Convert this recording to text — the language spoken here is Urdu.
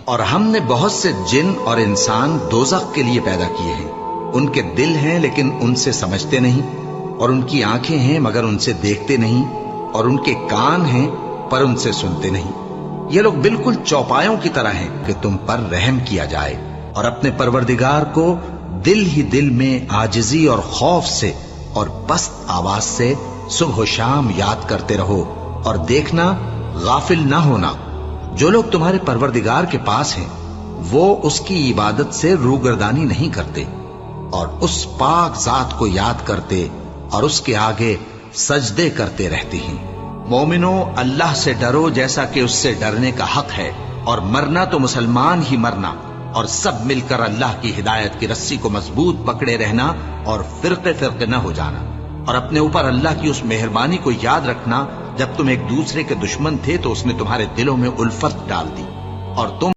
اور ہم نے بہت سے جن اور انسان دوزخ کے لیے پیدا کیے ہیں، ان کے دل ہیں لیکن ان سے سمجھتے نہیں، اور ان کی آنکھیں ہیں مگر ان سے دیکھتے نہیں، اور ان کے کان ہیں پر ان سے سنتے نہیں۔ یہ لوگ بالکل چوپایوں کی طرح ہیں کہ تم پر رحم کیا جائے، اور اپنے پروردگار کو دل ہی دل میں عاجزی اور خوف سے اور پست آواز سے صبح و شام یاد کرتے رہو، اور دیکھنا غافل نہ ہونا۔ جو لوگ تمہارے پروردگار کے پاس ہیں وہ اس کی عبادت سے روگردانی نہیں کرتے، اور اس پاک ذات کو یاد کرتے اور اس کے آگے سجدے کرتے رہتے ہیں۔ مومنو، اللہ سے ڈرو جیسا کہ اس سے ڈرنے کا حق ہے، اور مرنا تو مسلمان ہی مرنا، اور سب مل کر اللہ کی ہدایت کی رسی کو مضبوط پکڑے رہنا اور فرقے فرقے نہ ہو جانا، اور اپنے اوپر اللہ کی اس مہربانی کو یاد رکھنا جب تم ایک دوسرے کے دشمن تھے تو اس نے تمہارے دلوں میں الفت ڈال دی، اور تم